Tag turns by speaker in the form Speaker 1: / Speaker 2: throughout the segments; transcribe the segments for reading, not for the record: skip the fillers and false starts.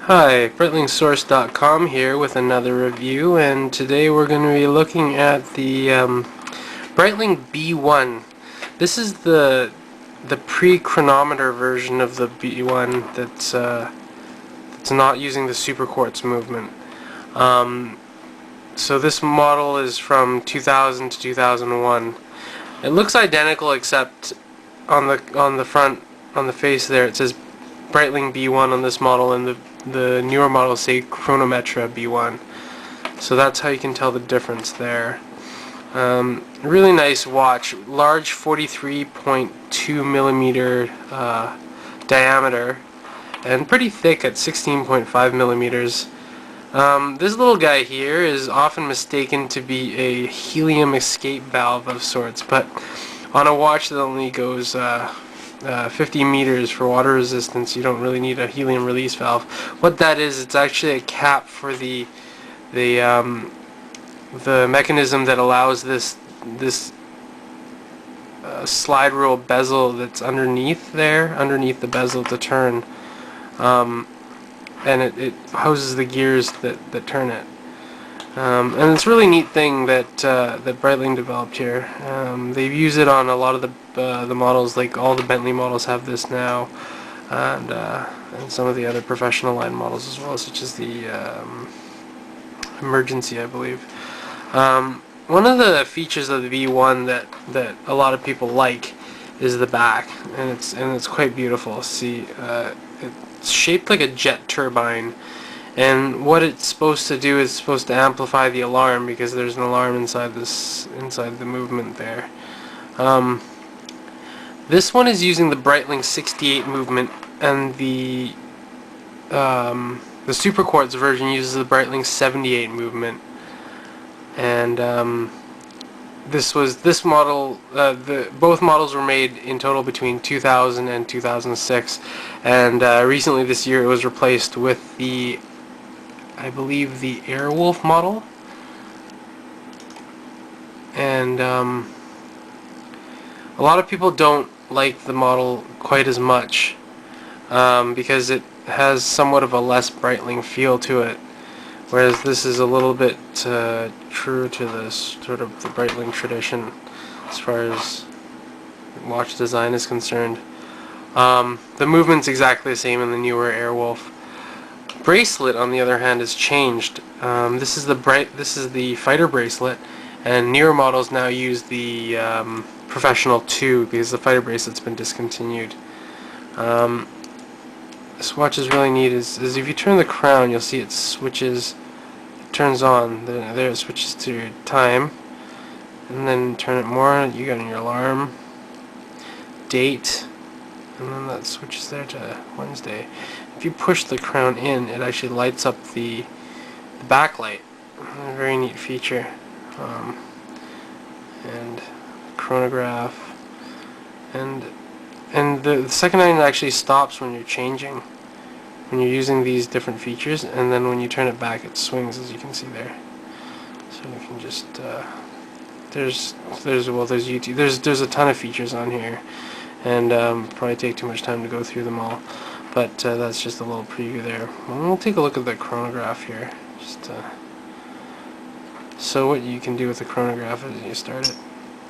Speaker 1: Hi, Breitlingsource.com here with another review, and today we're going to be looking at the Breitling B-1. This is the pre-chronometer version of the B-1 that's not using the super quartz movement. So this model is from 2000 to 2001. It looks identical except on the front, on the face there, it says Breitling B-1 on this model, and the newer models say Chronometra B-1. So that's how you can tell the difference there. Really nice watch, large 43.2 millimeter diameter, and pretty thick at 16.5 millimeters. This little guy here is often mistaken to be a helium escape valve of sorts, but on a watch that only goes 50 meters for water resistance, you don't really need a helium release valve. What that is, it's actually a cap for the mechanism that allows this slide rule bezel that's underneath the bezel to turn, and it houses the gears that turn it. And it's a really neat thing that Breitling developed here. They've used it on a lot of the models, like all the Bentley models have this now, and some of the other professional line models as well, such as the Emergency, I believe. One of the features of the V1 that a lot of people like is the back, and it's quite beautiful. See, it's shaped like a jet turbine. And what it's supposed to do is supposed to amplify the alarm, because there's an alarm inside the movement there. This one is using the Breitling 68 movement, and the super quartz version uses the Breitling 78 movement. And both models were made in total between 2000 and 2006, and recently this year it was replaced with I believe the Airwolf model, and a lot of people don't like the model quite as much because it has somewhat of a less Breitling feel to it, whereas this is a little bit true to this sort of the Breitling tradition as far as watch design is concerned. The movement's exactly the same in the newer Airwolf. Bracelet, on the other hand, has changed. This is the fighter bracelet, and newer models now use the professional 2 because the fighter bracelet's been discontinued. This watch is really neat. Is if you turn the crown, you'll see it switches. It turns on. There it switches to your time, and then turn it more. You got your alarm, date, and then that switches there to Wednesday. If you push the crown in, it actually lights up the backlight. A very neat feature. And chronograph, and the second item actually stops when you're changing, when you're using these different features, and then when you turn it back, it swings, as you can see there. So you can just there's YouTube. There's a ton of features on here, and probably take too much time to go through them all. But that's just a little preview there. We'll take a look at the chronograph here. So what you can do with the chronograph is you start it,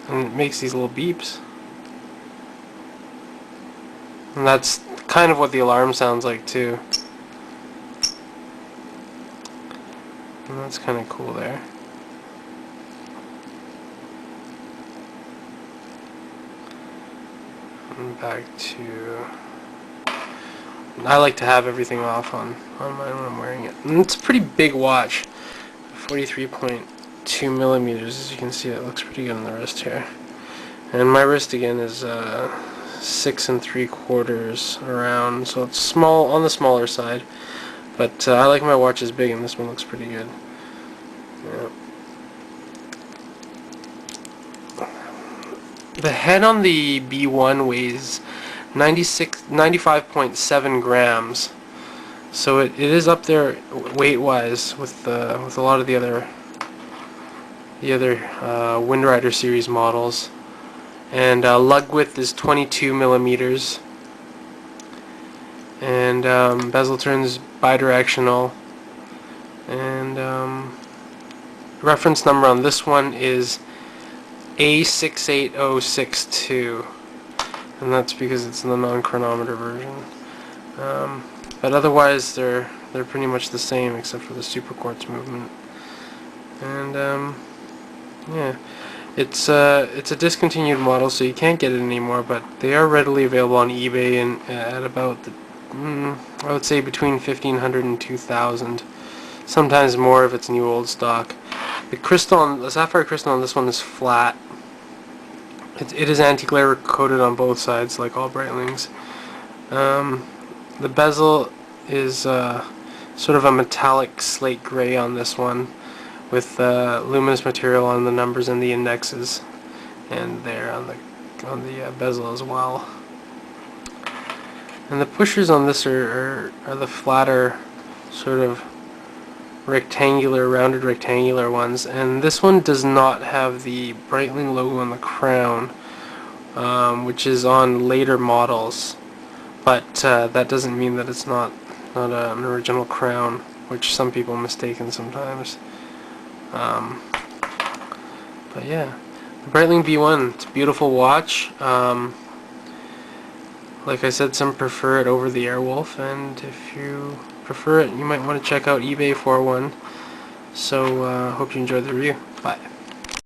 Speaker 1: and it makes these little beeps. And that's kind of what the alarm sounds like too. And that's kind of cool there. And back to... I like to have everything off on mine when I'm wearing it. And it's a pretty big watch. 43.2 millimeters, as you can see. It looks pretty good on the wrist here. And my wrist again is 6 3/4 around, so it's small, on the smaller side. But I like my watches big, and this one looks pretty good. Yeah. The head on the B1 weighs 95.7 grams, so it is up there weight-wise with a lot of the other Windrider series models. And lug width is 22 millimeters, and bezel turns bidirectional, and reference number on this one is A68062, and that's because it's the non-chronometer version. But otherwise they're pretty much the same except for the super quartz movement. And yeah, it's a discontinued model, so you can't get it anymore, but they are readily available on eBay and at about I would say between 1,500 and 2,000, sometimes more if it's new old stock. The sapphire crystal on this one is flat. It is anti-glare coated on both sides, like all Breitlings. The bezel is sort of a metallic slate gray on this one, with luminous material on the numbers and the indexes, and there on the bezel as well. And the pushers on this are the flatter, sort of rounded rectangular ones, and this one does not have the Breitling logo on the crown, which is on later models, but that doesn't mean that it's not an original crown, which some people mistaken sometimes. But yeah, the Breitling B-1, it's a beautiful watch. Like I said, some prefer it over the Airwolf, and if you prefer it, you might want to check out eBay for one. So, hope you enjoyed the review. Bye.